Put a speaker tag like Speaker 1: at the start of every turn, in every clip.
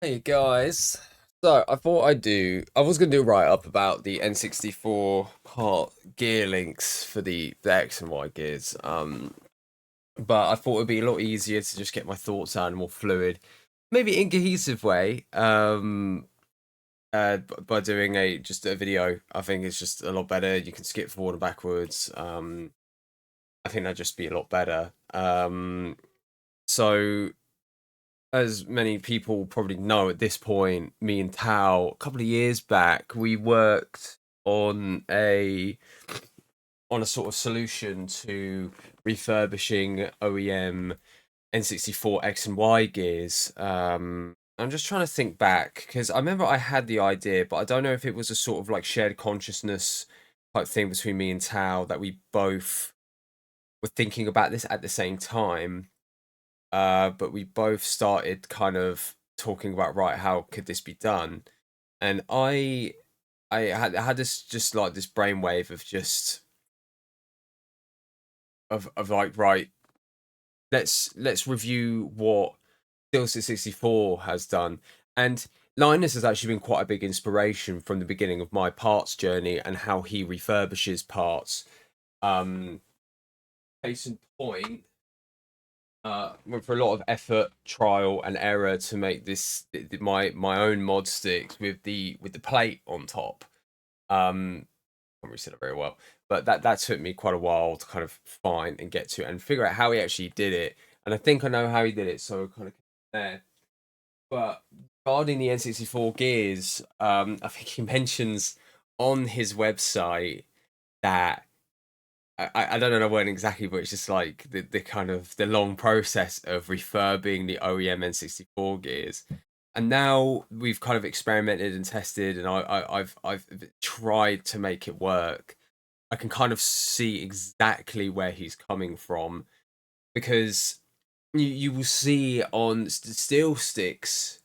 Speaker 1: Hey guys, so I was gonna do a write up about the N64 part gear links for the X and Y gears. But I thought it'd be a lot easier to just get my thoughts out in a more fluid, maybe in cohesive way. By doing just a video. I think it's just a lot better. You can skip forward and backwards. I think that'd just be a lot better. So as many people probably know at this point, me and Tao, a couple of years back, we worked on a sort of solution to refurbishing OEM N64 X and Y gears. I'm just trying to think back because I remember I had the idea, but I don't know if it was a sort of like shared consciousness type thing between me and Tao that we both were thinking about this at the same time. But we both started kind of talking about, right, how could this be done? And I had this just like this brainwave of just of like, right, let's review what Steel 64 has done. And Linus has actually been quite a big inspiration from the beginning of my parts journey and how he refurbishes parts. Um, Case in point, went for a lot of effort, trial, and error to make my own mod sticks with the plate on top. Can't really say that very well, but that took me quite a while to kind of find and get to and figure out how he actually did it. And I think I know how he did it, so kind of there. But regarding the N64 gears, I think he mentions on his website that I don't know the word exactly, but it's just like the kind of the long process of refurbing the OEM N64 gears. And now we've kind of experimented and tested, and I've tried to make it work. I can kind of see exactly where he's coming from because you will see on steel sticks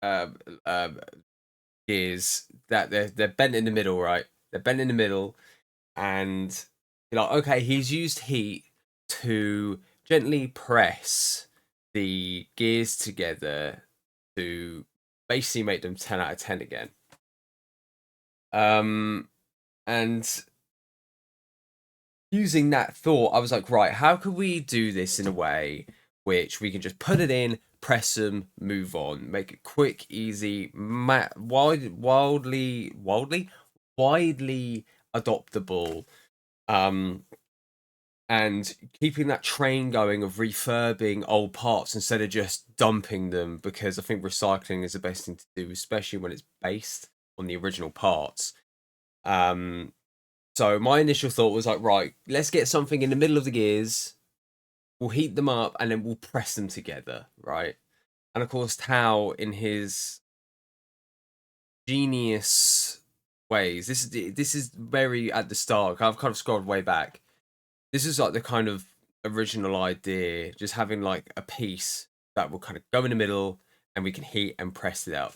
Speaker 1: um, um, gears that they're bent in the middle, right? They're bent in the middle, and you're like, okay, he's used heat to gently press the gears together to basically make them 10 out of 10 again. Um, and using that thought, I was like, right, how could we do this in a way which we can just put it in, press them, move on, make it quick, easy, widely adoptable, um, and keeping that train going of refurbing old parts instead of just dumping them, because I think recycling is the best thing to do, especially when it's based on the original parts. Um, so my initial thought was like, right, let's get something in the middle of the gears. We'll heat them up and then we'll press them together, right? And of course, Tao, in his genius ways, this is very at the start. I've kind of scrolled way back. This is like the kind of original idea, just having like a piece that will kind of go in the middle and we can heat and press it out.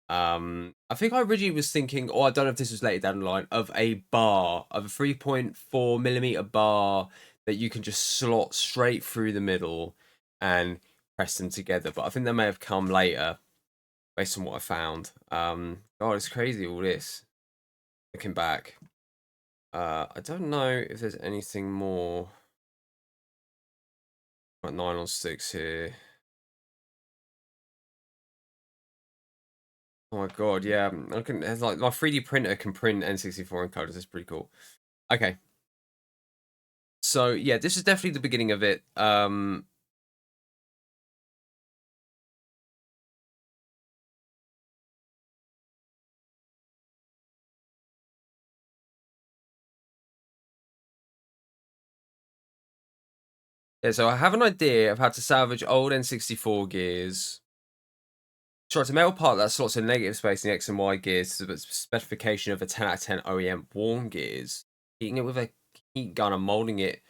Speaker 1: I think I originally was thinking, I don't know if this was later down the line, of a bar, of a 3.4 millimeter bar that you can just slot straight through the middle and press them together. But I think that may have come later based on what I found. God, it's crazy all this. Looking back. I don't know if there's anything more. Got nylon sticks here. Oh my god, yeah. I can. It's like my 3D printer can print N64 encoders. It's pretty cool. Okay, so yeah, this is definitely the beginning of it. Yeah, so I have an idea of how to salvage old N64 gears. Try to metal part that slots in negative space in the X and Y gears to the specification of a 10 out of 10 OEM worn gears. Heating it with a heat gun and molding it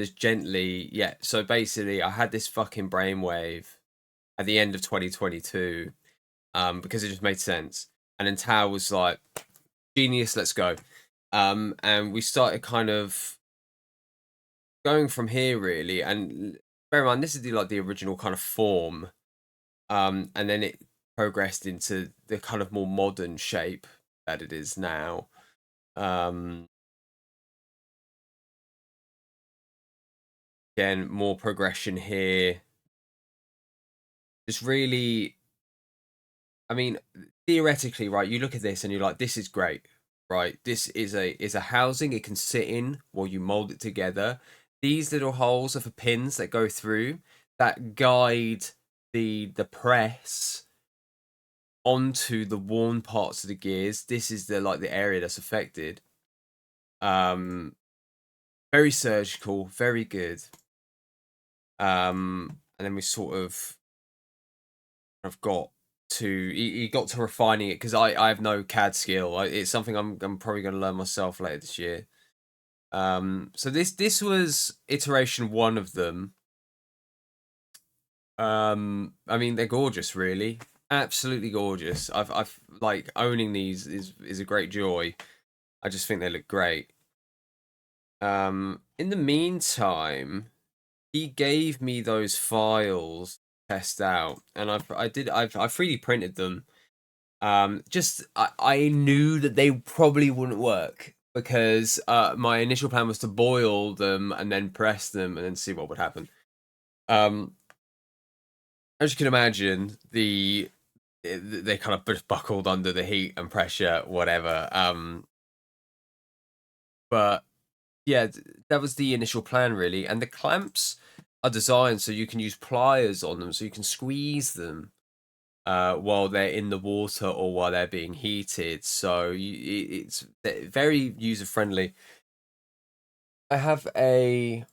Speaker 1: just gently. Yeah, so basically, I had this fucking brainwave at the end of 2022 because it just made sense. And then Tao was like, genius, let's go. And we started kind of going from here really. And bear in mind, this is the original kind of form and then it progressed into the kind of more modern shape that it is now. Again, more progression here. Just really, I mean, theoretically, right? You look at this and you're like, this is great, right? This is a housing it can sit in while you mold it together. These little holes are for pins that go through that guide the press onto the worn parts of the gears. This is the area that's affected. Very surgical, very good. And then we sort of have got to he got to refining it because I have no CAD skill. It's something I'm probably going to learn myself later this year. So this was iteration one of them. I mean they're gorgeous, really, absolutely gorgeous. I've like owning these is a great joy. I just think they look great. In the meantime, he gave me those files to test out, and I've 3D printed them. Just I knew that they probably wouldn't work because my initial plan was to boil them and then press them and then see what would happen. As you can imagine, they kind of just buckled under the heat and pressure, whatever. But yeah, that was the initial plan really, and the clamps are designed so you can use pliers on them, so you can squeeze them while they're in the water or while they're being heated. So it's very user friendly. I have an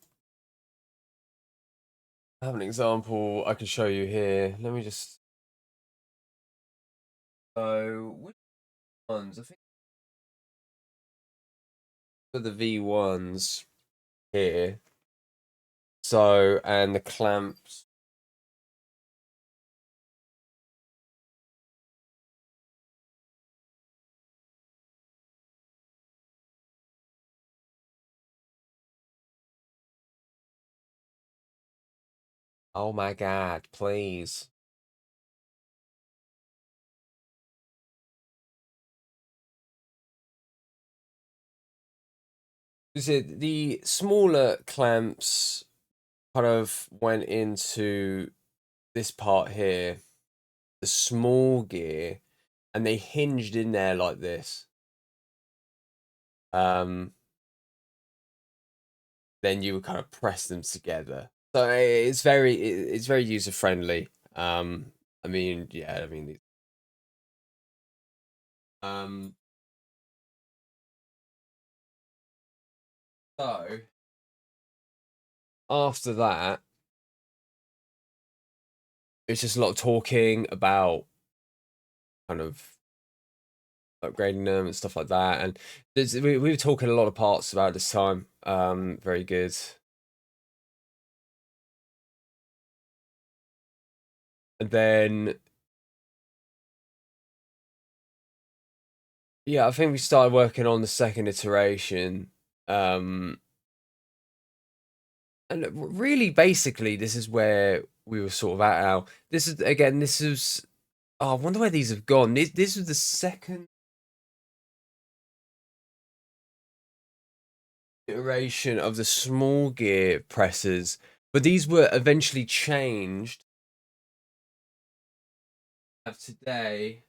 Speaker 1: example I can show you here. Let me just. So which ones? I think for the V1s here. So and the clamps. Oh my God! Please. Is it the smaller clamps kind of went into this part here, the small gear, and they hinged in there like this. Um, then you would kind of press them together. So it's very user friendly. I mean, yeah, I mean, um, so after that, it's just a lot of talking about kind of upgrading them and stuff like that. And we were talking a lot of parts about this time. Very good. And then yeah, I think we started working on the second iteration. And really, basically, this is where we were sort of at now. This is again, this is. Oh, I wonder where these have gone. This was the second iteration of the small gear presses, but these were eventually changed. Of today,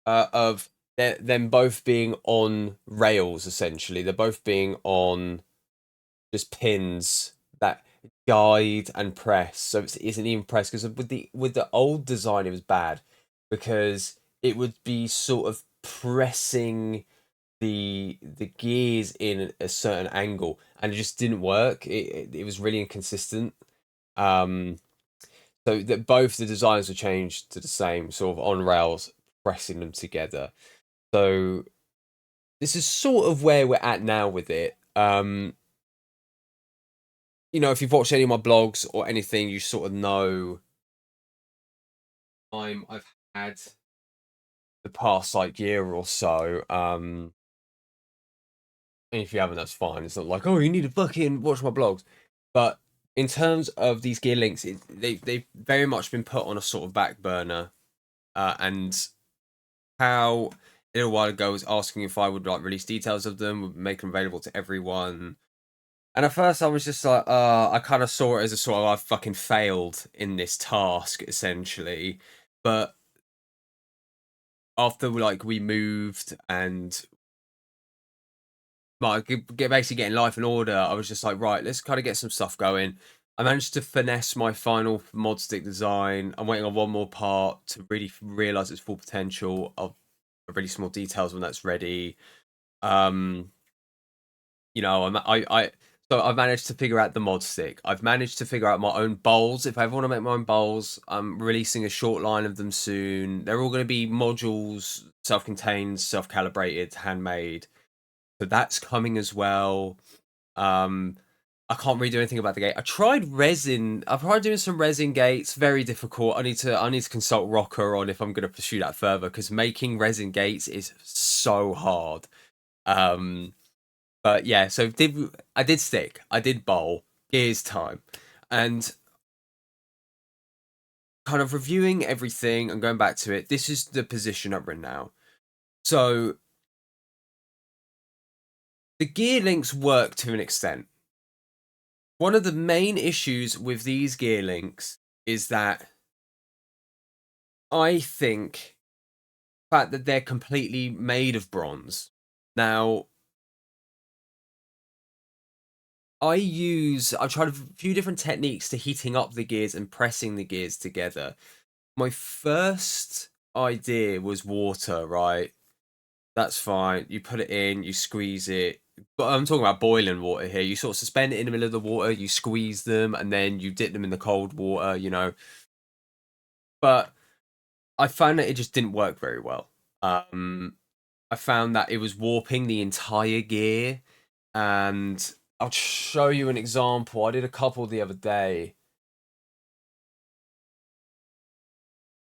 Speaker 1: of them both being on rails. Essentially, they're both being on just pins that guide and press. So it isn't even press because with the old design it was bad because it would be sort of pressing the gears in a certain angle and it just didn't work. It was really inconsistent. Um, so that both the designs were changed to the same sort of on rails, pressing them together. So this is sort of where we're at now with it. You know, if you've watched any of my blogs or anything, you sort of know I've had the past like year or so. And if you haven't, that's fine. It's not like, oh, you need to fucking watch my blogs. But in terms of these gear links, they've very much been put on a sort of back burner. And how a little while ago was asking if I would like release details of them, would make them available to everyone. And at first I was just like, I kind of saw it as a sort of I fucking failed in this task essentially. But after like we moved and like basically getting life in order, I was just like, right, let's kind of get some stuff going. I managed to finesse my final mod stick design. I'm waiting on one more part to really realize its full potential. I'll release more details when that's ready. Um, you know, so I've managed to figure out the mod stick. I've managed to figure out my own bowls. If I ever want to make my own bowls, I'm releasing a short line of them soon. They're all going to be modules, self-contained, self-calibrated, handmade. So that's coming as well. Um, I can't really do anything about the gate. I tried resin. I've tried doing some resin gates. Very difficult. I need to consult Rocker on if I'm going to pursue that further because making resin gates is so hard. Um, but yeah, so I did stick. I did bowl. Gears time, and kind of reviewing everything and going back to it. This is the position I'm in now. So the gear links work to an extent. One of the main issues with these gear links is that I think the fact that they're completely made of bronze. Now, I've tried a few different techniques to heating up the gears and pressing the gears together. My first idea was water, right? That's fine. You put it in, you squeeze it. But I'm talking about boiling water here. You sort of suspend it in the middle of the water, you squeeze them, and then you dip them in the cold water, you know. But I found that it just didn't work very well. I found that it was warping the entire gear, and I'll show you an example. I did a couple the other day.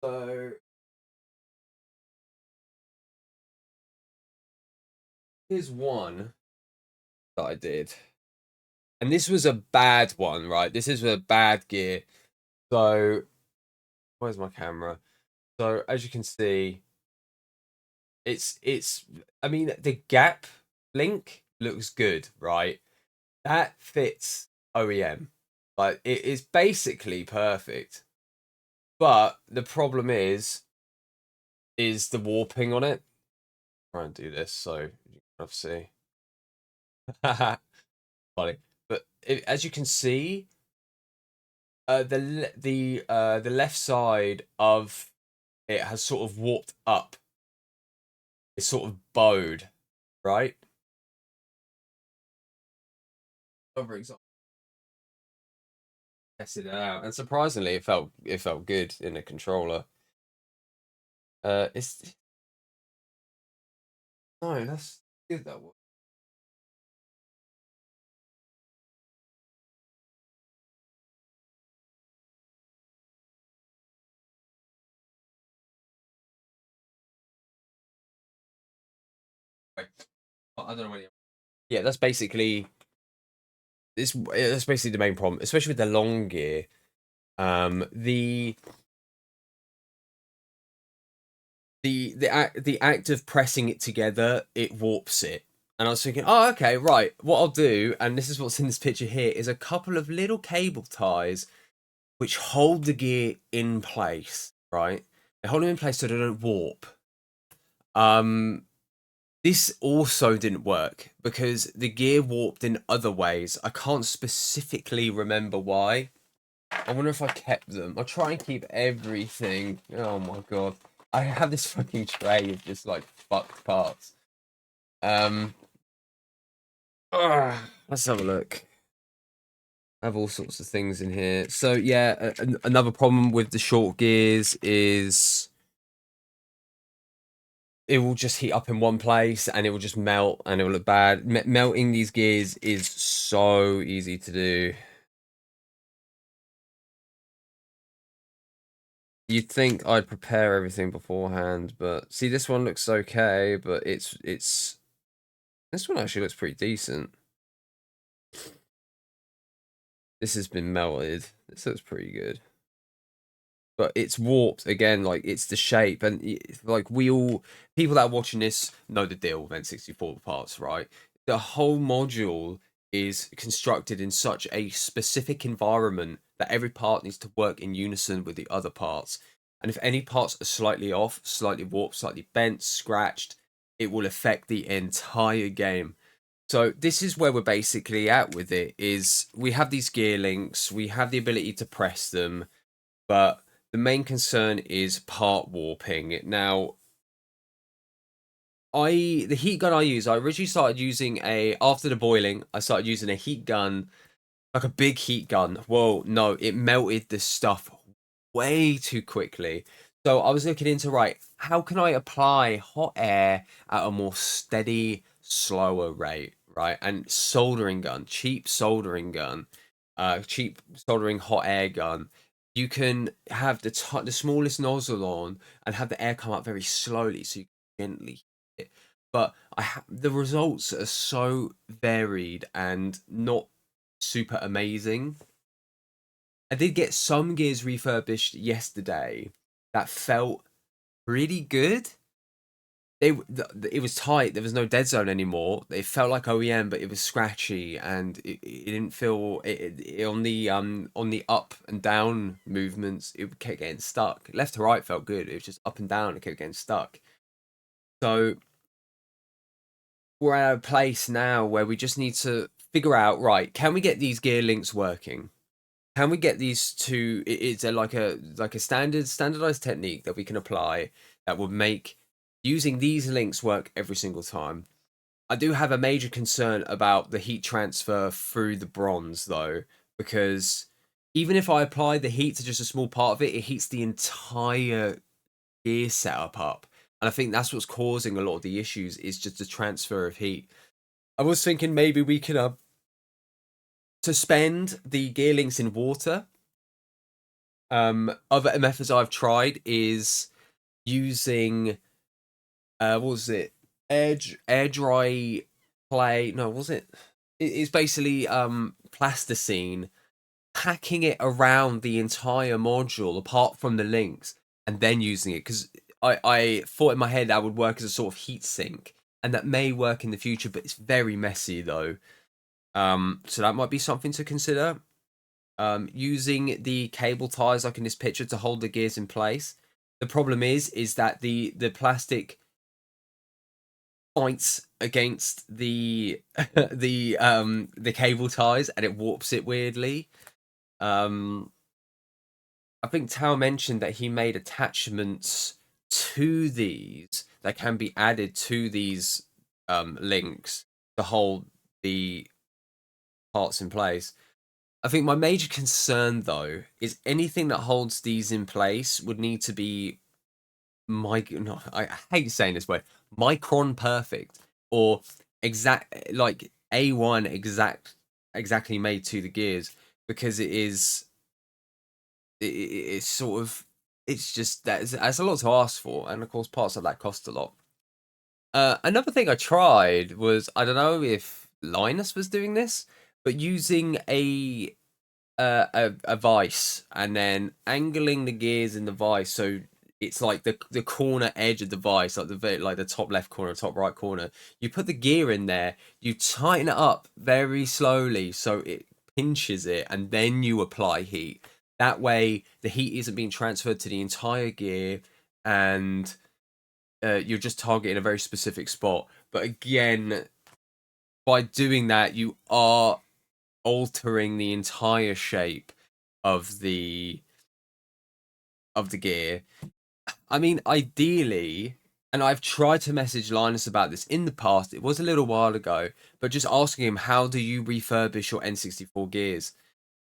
Speaker 1: So here's one that I did. And this was a bad one, right? This is a bad gear. So where's my camera? So as you can see, it's I mean the gap link looks good, right? That fits OEM. Like it is basically perfect. But the problem is the warping on it. Try and do this so you can kind of see. Funny. But as you can see, the left side of it has sort of warped up. It's sort of bowed, right? For example, tested it out, and surprisingly, it felt good in the controller. It's no, that's good. That one. Wait, I don't know when. Yeah, that's basically the main problem, especially with the long gear. The the act of pressing it together, it warps it. And I was thinking, oh, okay, right. What I'll do, and this is what's in this picture here, is a couple of little cable ties which hold the gear in place, right? They hold them in place so they don't warp. Um, this also didn't work because the gear warped in other ways. I can't specifically remember why. I wonder if I kept them. I'll try and keep everything. Oh my god. I have this fucking tray of just like fucked parts. Um, let's have a look. I have all sorts of things in here. So yeah, another problem with the short gears is it will just heat up in one place and it will just melt and it will look bad. Melting these gears is so easy to do. You'd think I'd prepare everything beforehand, but see, this one looks okay, but it's this one actually looks pretty decent. This has been melted. This looks pretty good. But it's warped again, like it's the shape, and like we all people that are watching this know the deal with N64 parts, right? The whole module is constructed in such a specific environment that every part needs to work in unison with the other parts. And if any parts are slightly off, slightly warped, slightly bent, scratched, it will affect the entire game. So this is where we're basically at with it, is we have these gear links, we have the ability to press them, but the main concern is part warping. Now, the heat gun I originally started using after the boiling, I started using a heat gun, like a big heat gun. Well, no, it melted the stuff way too quickly. So I was looking into, right, how can I apply hot air at a more steady, slower rate, right? And soldering gun, cheap soldering gun, cheap soldering hot air gun. You can have the smallest nozzle on and have the air come up very slowly, so you can gently heat it. But the results are so varied and not super amazing. I did get some gears refurbished yesterday that felt pretty good. It was tight. There was no dead zone anymore. It felt like OEM, but it was scratchy, and it didn't feel on the up and down movements. It kept getting stuck. Left to right felt good. It was just up and down. It kept getting stuck. So we're at a place now where we just need to figure out, right, can we get these gear links working? Can we get these to? It's like a standardized technique that we can apply that would make using these links work every single time. I do have a major concern about the heat transfer through the bronze though, because even if I apply the heat to just a small part of it, it heats the entire gear setup up. And I think that's what's causing a lot of the issues, is just the transfer of heat. I was thinking maybe we could suspend the gear links in water. Other methods I've tried is using what was it? Air dry clay. No, was it? It's basically plasticine, packing it around the entire module apart from the links, and then using it, because I thought in my head that would work as a sort of heat sink, and that may work in the future, but it's very messy though. So that might be something to consider. Using the cable ties like in this picture to hold the gears in place. The problem is that the plastic fights against the the cable ties, and it warps it weirdly. I think Tao mentioned that he made attachments to these that can be added to these links to hold the parts in place. I think my major concern though is anything that holds these in place would need to be no, I hate saying this word, micron perfect, or exact, like A1 exactly made to the gears, because it's sort of, it's just that's a lot to ask for, and of course parts of that cost a lot. Another thing I tried was, I don't know if Linus was doing this, but using a vice and then angling the gears in the vice, so it's like the corner edge of the vice, like the top left corner, top right corner. You put the gear in there, you tighten it up very slowly so it pinches it, and then you apply heat. That way the heat isn't being transferred to the entire gear, and you're just targeting a very specific spot. But again, by doing that, you are altering the entire shape of the gear. I mean, ideally, and I've tried to message Linus about this in the past, it was a little while ago, but just asking him, how do you refurbish your N64 gears?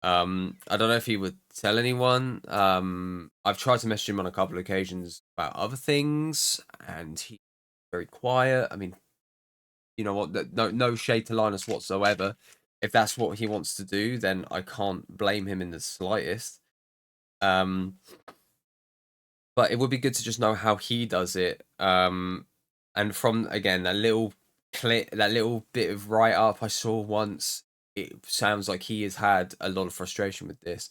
Speaker 1: I don't know if he would tell anyone. I've tried to message him on a couple of occasions about other things, and he's very quiet. I mean, you know what? No shade to Linus whatsoever. If that's what he wants to do, then I can't blame him in the slightest. But it would be good to just know how he does it. And from, again, that little clip, that little bit of write up I saw once, it sounds like he has had a lot of frustration with this.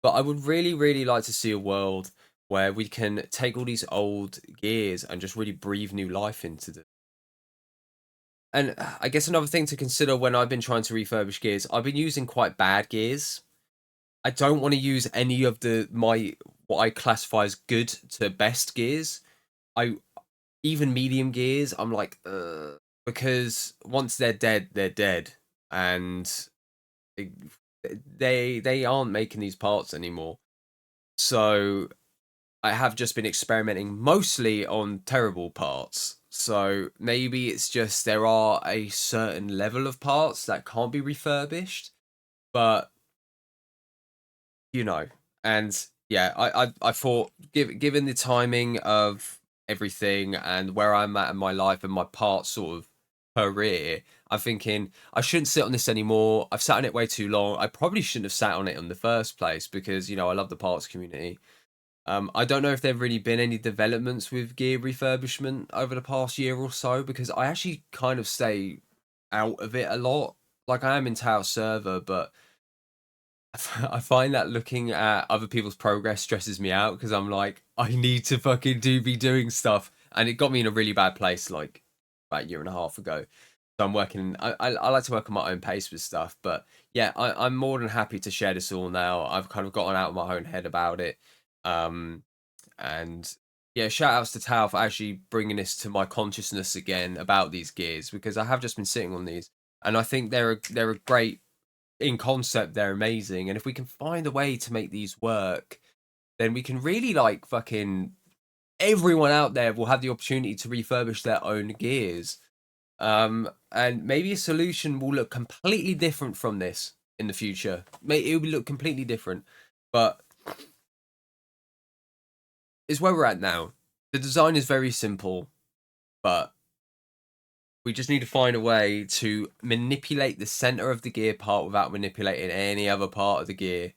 Speaker 1: But I would really, really like to see a world where we can take all these old gears and just really breathe new life into them. And I guess another thing to consider when I've been trying to refurbish gears, I've been using quite bad gears. I don't want to use any of my what I classify as good to best gears. I even medium gears, I'm like, because once they're dead, they're dead, and they aren't making these parts anymore. So I have just been experimenting mostly on terrible parts. So maybe it's just there are a certain level of parts that can't be refurbished, but you know, and yeah, I thought given the timing of everything and where I'm at in my life and my parts sort of career, I'm thinking I shouldn't sit on this anymore. I've sat on it way too long. I probably shouldn't have sat on it in the first place because I love the parts community. I don't know if there've really been any developments with gear refurbishment over the past year or so because I actually kind of stay out of it a lot. Like I am in Tao server, but I find that looking at other people's progress stresses me out because I'm like, I need to fucking be doing stuff, and it got me in a really bad place like about a year and a half ago. So I'm working. I like to work on my own pace with stuff, but yeah, I'm more than happy to share this all now. I've kind of gotten out of my own head about it, um, and yeah, shout outs to Tao for actually bringing this to my consciousness again about these gears because I have just been sitting on these, and I think they're a great in concept. They're amazing, and if we can find a way to make these work, then we can really like fucking everyone out there will have the opportunity to refurbish their own gears. And maybe a solution will look completely different from this in the future. It will look completely different, but it's where we're at now. The design is very simple, but we just need to find a way to manipulate the center of the gear part without manipulating any other part of the gear,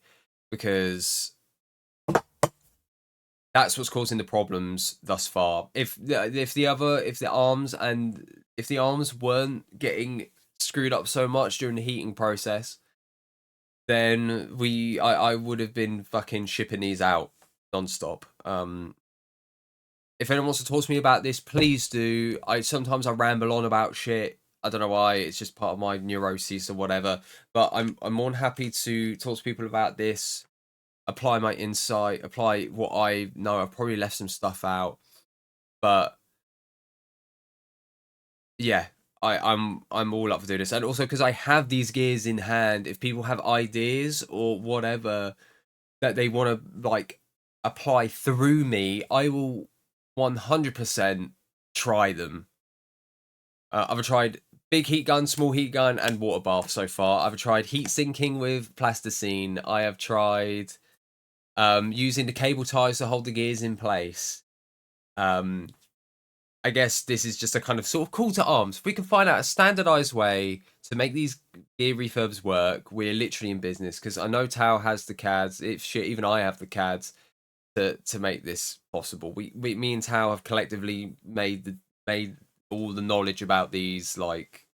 Speaker 1: because that's what's causing the problems thus far. If the arms weren't getting screwed up so much during the heating process, then I would have been fucking shipping these out nonstop. If anyone wants to talk to me about this, please do. Sometimes I ramble on about shit. I don't know why. It's just part of my neuroses or whatever. But I'm more than happy to talk to people about this, apply my insight, apply what I know. I've probably left some stuff out, but yeah, I'm all up for doing this. And also because I have these gears in hand, if people have ideas or whatever that they want to like apply through me, I will 100% try them. I've tried big heat gun, small heat gun, and water bath so far. I've tried heat sinking with plasticine. I have tried using the cable ties to hold the gears in place. I guess this is just a kind of sort of call to arms. If we can find out a standardized way to make these gear refurbs work, we're literally in business. Because I know Tao has the CADs. If shit, even I have the CADs to make this possible. Me and Tao have collectively made all the knowledge about these like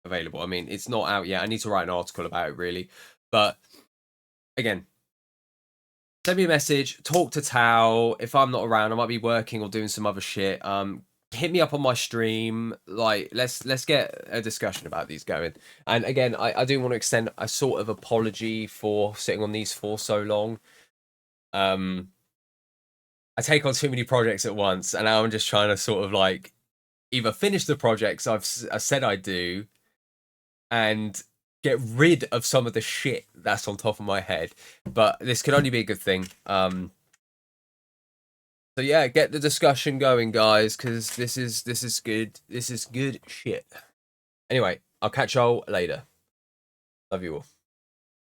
Speaker 1: available. I mean, it's not out yet. I need to write an article about it really, but again, send me a message, talk to Tao. If I'm not around, I might be working or doing some other shit. Hit me up on my stream. Like, let's get a discussion about these going. And again, I do want to extend a sort of apology for sitting on these for so long. I take on too many projects at once, and now I'm just trying to sort of like either finish the projects I said I do, and get rid of some of the shit that's on top of my head. But this could only be a good thing. So yeah, get the discussion going, guys, because this is good. This is good shit. Anyway, I'll catch y'all later. Love you all.